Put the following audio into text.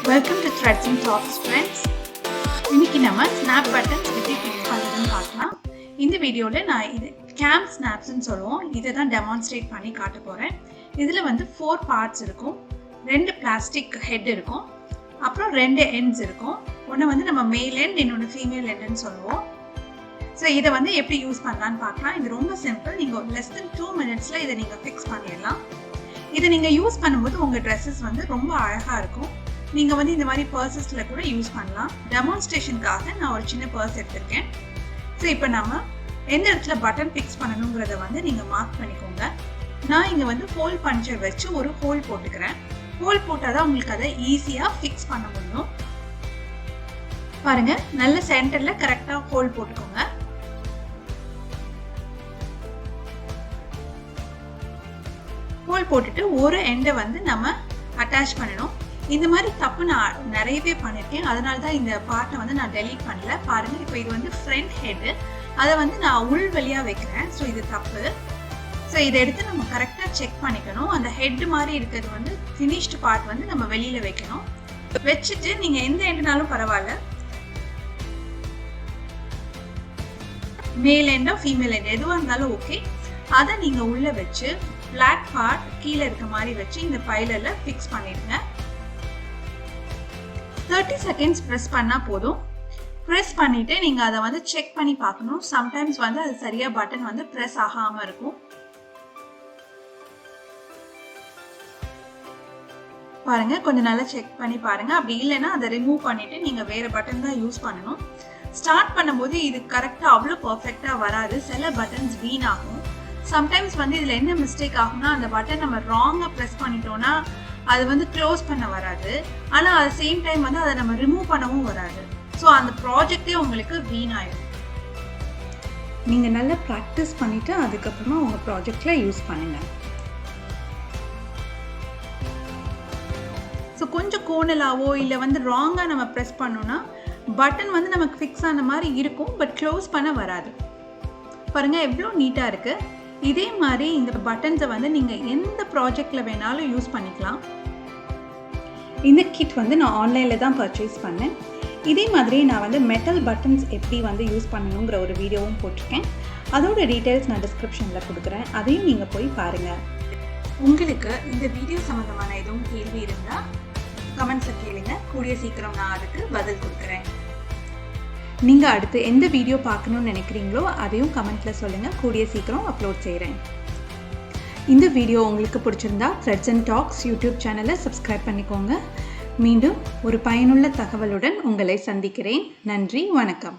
Welcome to Threads and Talks friends. இன்னைக்கு நம்ம snap buttons எப்படி fix பண்றதுன்னு பார்க்கலாம். இந்த வீடியோல நான் இது KAM snaps ன்னு சொல்லுவோம். இதை தான் டெமான்ஸ்ட்ரேட் பண்ணி காட்ட போறேன். இதுல வந்து 4 parts இருக்கும். 2 பிளாஸ்டிக் ஹெட் இருக்கும். அப்புறம் 2 ends இருக்கும். ஒன்னு வந்து நம்ம மேல் end, இன்னொன்னு ஃபீமேல் endன்னு சொல்லுவோம். சோ இதை வந்து எப்படி யூஸ் பண்ணலாம்னு பார்க்கலாம். இது ரொம்ப சிம்பிள். நீங்க less than 2 minutesல இதை நீங்க fix பண்ணிடலாம். இதை நீங்க யூஸ் பண்ணும்போது உங்க dresses வந்து ரொம்ப அழகா இருக்கும். நீங்க வந்து இந்த மாதிரி பர்சஸ்ல கூட யூஸ் பண்ணலாம். டெமான்ஸ்ட்ரேஷனுக்காக நான் ஒரு சின்ன பர்ஸ் எடுத்திருக்கேன். சோ இப்போ நம்ம எந்த இடத்துல பட்டன் ஃபிக்ஸ் பண்ணணும்ங்கறத வந்து நீங்க மார்க் பண்ணிக்கோங்க. நான் இங்க வந்து ஹோல் பஞ்சர் வச்சு ஒரு ஹோல் போட்டுக்கிறேன். ஹோல் போட்டாதான் உங்களுக்கு அதை ஈஸியா ஃபிக்ஸ் பண்ண முடியும். பாருங்க, நல்ல சென்டர்ல கரெக்டா ஹோல் போட்டுக்கோங்க. ஹோல் போட்டுட்டு ஒரு எண்டை வந்து நம்ம அட்டாச் பண்ணணும். இந்த மாதிரி தப்பு நான் நிறையவே பண்ணிருக்கேன். அதனால தான் இந்த பார்ட்டை வந்து நான் டெலீட் பண்ணல. பாருங்க, இப்போ இது வந்து ஃப்ரண்ட் ஹெட், அதை வந்து நான் உள் வழியா வைக்கிறேன். ஸோ இது தப்பு. ஸோ இதை எடுத்து நம்ம கரெக்டாக செக் பண்ணிக்கணும். அந்த ஹெட் மாதிரி இருக்கிறது வந்து ஃபினிஷ்டு பார்ட் வந்து நம்ம வெளியில வைக்கணும். வச்சுட்டு நீங்க எந்த எண்டுனாலும் பரவாயில்ல, மேல் எண்டோ ஃபீமேல் எண்ட் எதுவாக இருந்தாலும் ஓகே. அதை நீங்க உள்ள வச்சு பிளாக் பார்ட் கீழே இருக்க மாதிரி வச்சு இந்த பைலர்ல ஃபிக்ஸ் பண்ணிடுங்க. 30 seconds press பண்ணா போதும். press பண்ணிட்டு நீங்க அதை வந்து செக் பண்ணி பார்க்கணும். சம்டைம்ஸ் வந்து அது சரியா பட்டன் வந்து press ஆகாம இருக்கும். பாருங்க, கொஞ்சம் நல்லா செக் பண்ணி பாருங்க. அப்படி இல்லைன்னா அதை ரிமூவ் பண்ணிட்டு நீங்க வேற பட்டன் தான் யூஸ் பண்ணணும். ஸ்டார்ட் பண்ணும்போது இது கரெக்டா அவ்வளோ பர்ஃபெக்டா வராது. சில பட்டன்ஸ் வீணாகும். சம்டைம்ஸ் வந்து இதுல என்ன மிஸ்டேக் ஆகும்னா, அந்த பட்டன் நம்ம ராங்கா press பண்ணிட்டோம்னா அது வந்து க்ளோஸ் பண்ண வராது. ஆனா அட் சேம் டைம் வந்து அதை நம்ம ரிமூவ் பண்ணவும் வராது. ஸோ அந்த ப்ராஜெக்டே உங்களுக்கு வீணாயிடும். நீங்க நல்லா ப்ராக்டிஸ் பண்ணிட்டு அதுக்கப்புறமா உங்க ப்ராஜெக்ட்ல யூஸ் பண்ணுங்க. ஸோ கொஞ்சம் கோணலாவோ இல்லை வந்து ராங்கா நம்ம ப்ரெஸ் பண்ணோம்னா பட்டன் வந்து நமக்கு ஃபிக்ஸ் ஆன மாதிரி இருக்கும், பட் க்ளோஸ் பண்ண வராது. பாருங்க எவ்வளோ நீட்டா இருக்கு. இதே மாதிரி இந்த பட்டன்ஸை வந்து நீங்க எந்த ப்ராஜெக்ட்ல வேணாலும் யூஸ் பண்ணிக்கலாம். இந்த கிட் வந்து நான் ஆன்லைன்ல தான் பர்ச்சேஸ் பண்ணேன். இதே மாதிரி நான் வந்து மெட்டல் பட்டன்ஸ் எப்படி வந்து யூஸ் பண்ணணுங்கிற ஒரு வீடியோவும் போட்டிருக்கேன். அதோட டீட்டெயில்ஸ் நான் டிஸ்கிரிப்ஷன்ல கொடுக்குறேன். அதையும் நீங்க போய் பாருங்க. உங்களுக்கு இந்த வீடியோ சம்பந்தமான எதுவும் கேள்வி இருந்தா கமெண்ட்ஸ்ல கேளுங்க. கூடிய சீக்கிரம் நான் அதுக்கு பதில் கொடுக்குறேன். நீங்க அடுத்து எந்த வீடியோ பார்க்கணும்னு நினைக்கிறீங்களோ அதையும் கமெண்ட்ல சொல்லுங்க. கூடிய சீக்கிரம் அப்லோட் செய்கிறேன். இந்த வீடியோ உங்களுக்கு பிடிச்சிருந்தா Threads and Talks YouTube சேனலை சப்ஸ்கிரைப் பண்ணிக்கோங்க. மீண்டும் ஒரு பயனுள்ள தகவலுடன் உங்களை சந்திக்கிறேன். நன்றி, வணக்கம்.